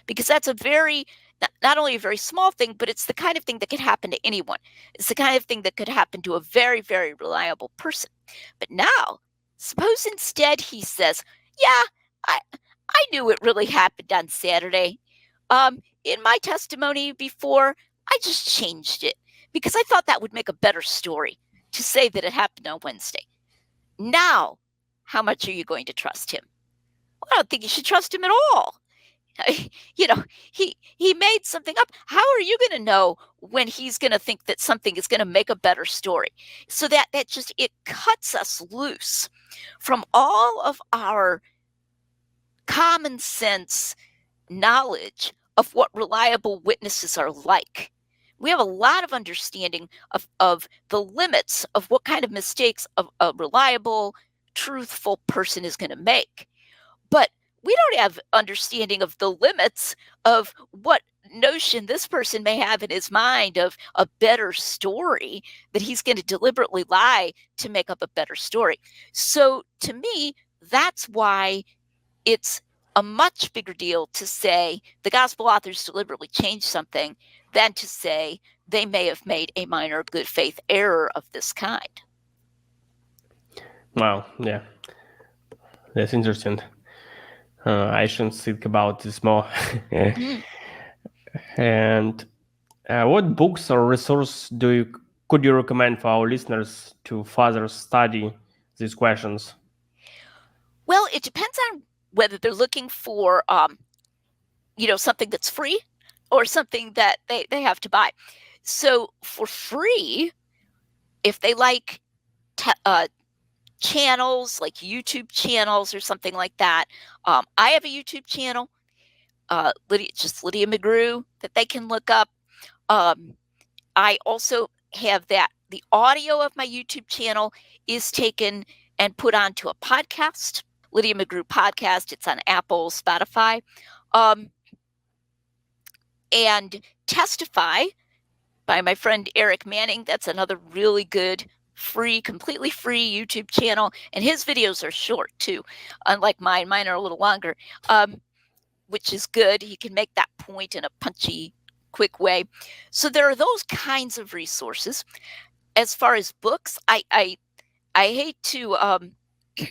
because that's not only a very small thing, but it's the kind of thing that could happen to anyone. It's the kind of thing that could happen to a very, very reliable person. But now, suppose instead he says, "Yeah, I knew it really happened on Saturday. In my testimony before, I just changed it because I thought that would make a better story to say that it happened on Wednesday." Now, how much are you going to trust him? Well, I don't think you should trust him at all. He made something up. How are you going to know when he's going to think that something is going to make a better story? So that just, it cuts us loose from all of our common sense knowledge of what reliable witnesses are like. We have a lot of understanding of the limits of what kind of mistakes a reliable, truthful person is going to make. But we don't have understanding of the limits of what notion this person may have in his mind of a better story, that he's going to deliberately lie to make up a better story. So to me, that's why it's a much bigger deal to say the gospel authors deliberately changed something than to say they may have made a minor good faith error of this kind. Wow, yeah, that's interesting. I should think about this more. And what books or resource could you recommend for our listeners to further study these questions? Well, it depends on whether they're looking for something that's free or something that they have to buy. So for free, if they like channels like YouTube channels or something like that, I have a YouTube channel, Lydia McGrew, that they can look up. I also have the audio of my YouTube channel is taken and put onto a podcast, Lydia McGrew podcast. It's on Apple, Spotify. And Testify by my friend Eric Manning. That's another really good completely free YouTube channel. And his videos are short too, unlike mine. Mine are a little longer, which is good. He can make that point in a punchy, quick way. So there are those kinds of resources. As far as books, I hate to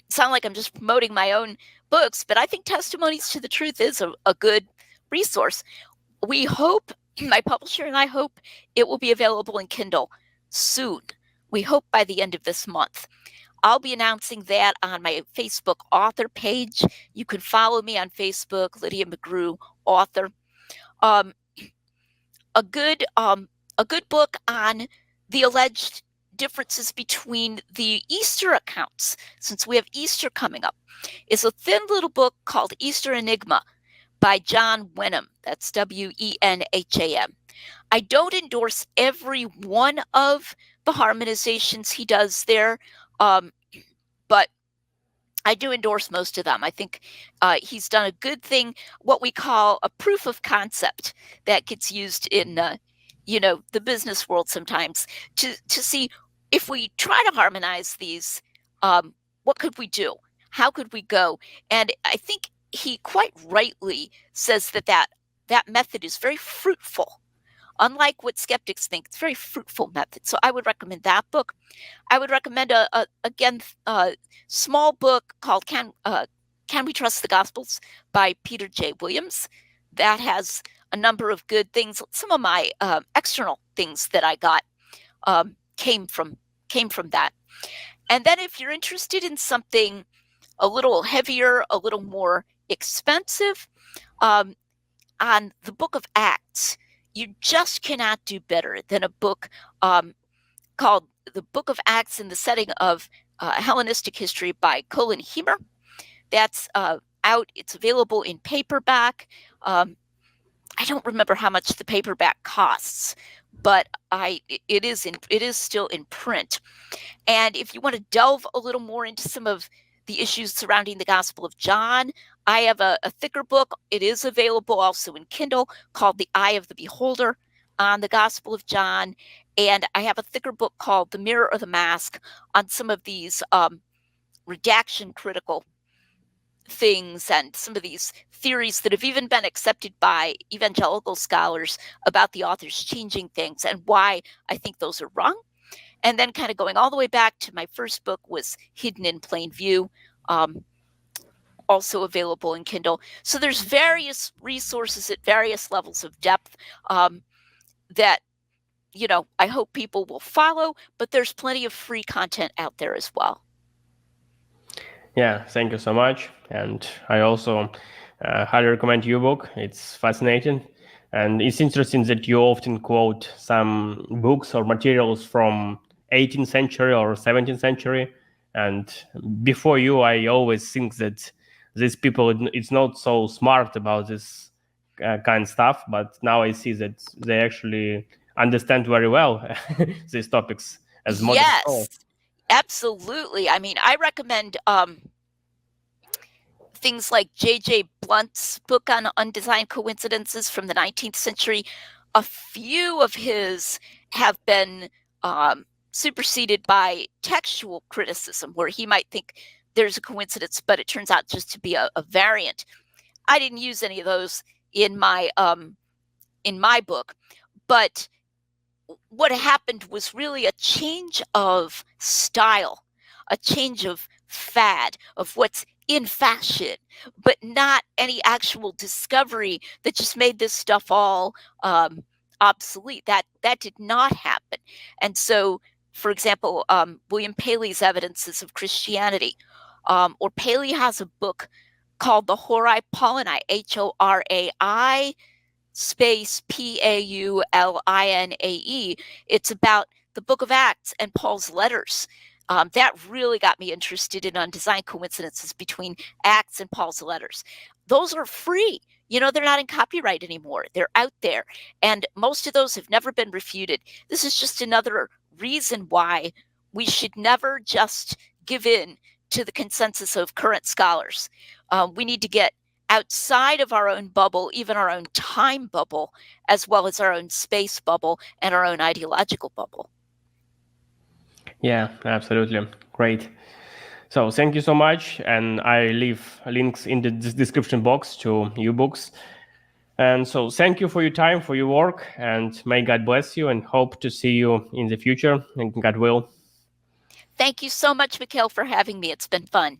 sound like I'm just promoting my own books, but I think Testimonies to the Truth is a good resource. We hope, my publisher and I hope, it will be available in Kindle soon. We hope by the end of this month. I'll be announcing that on my Facebook author page. You can follow me on Facebook, Lydia McGrew, author. a good book on the alleged differences between the Easter accounts, since we have Easter coming up, is a thin little book called Easter Enigma by John Wenham. That's Wenham. I don't endorse every one of the harmonizations he does there, but I do endorse most of them. I think he's done a good thing, what we call a proof of concept that gets used in, the business world sometimes to see if we try to harmonize these, what could we do? How could we go? And I think he quite rightly says that method is very fruitful. Unlike what skeptics think, it's a very fruitful method. So I would recommend that book. I would recommend a small book called "Can We Trust the Gospels" by Peter J. Williams. That has a number of good things. Some of my external things that I got came from that. And then if you're interested in something a little heavier, a little more expensive, on the Book of Acts, you just cannot do better than a book called The Book of Acts in the Setting of Hellenistic History by Colin Heemer. That's out. It's available in paperback. I don't remember how much the paperback costs, but it is still in print. And if you want to delve a little more into some of the issues surrounding the Gospel of John, I have a thicker book. It is available also in Kindle called The Eye of the Beholder on the Gospel of John. And I have a thicker book called The Mirror or the Mask on some of these redaction critical things and some of these theories that have even been accepted by evangelical scholars about the authors changing things and why I think those are wrong. And then kind of going all the way back to my first book was Hidden in Plain View, also available in Kindle. So there's various resources at various levels of depth that, I hope people will follow, but there's plenty of free content out there as well. Yeah, thank you so much. And I also highly recommend your book. It's fascinating. And it's interesting that you often quote some books or materials from 18th century or 17th century. And before you, I always think that these people, it's not so smart about this kind of stuff. But now I see that they actually understand very well these topics as modern scholars. Yes, absolutely. I mean, I recommend things like J.J. Blunt's book on undesigned coincidences from the 19th century. A few of his have been superseded by textual criticism, where he might think there's a coincidence, but it turns out just to be a variant. I didn't use any of those in my book, but what happened was really a change of style, a change of fad, of what's in fashion, but not any actual discovery that just made this stuff all obsolete. That did not happen. And so, for example, William Paley's Evidences of Christianity, or Paley has a book called the Horai Paulinae, Horai space Paulinae. It's about the Book of Acts and Paul's letters. That really got me interested in undesigned coincidences between Acts and Paul's letters. Those are free. They're not in copyright anymore. They're out there. And most of those have never been refuted. This is just another reason why we should never just give in to the consensus of current scholars. We need to get outside of our own bubble, even our own time bubble, as well as our own space bubble and our own ideological bubble. Yeah, absolutely. Great. So thank you so much. And I leave links in the description box to your books. And so thank you for your time, for your work, and may God bless you, and hope to see you in the future, and God will. Thank you so much, Mikhail, for having me. It's been fun.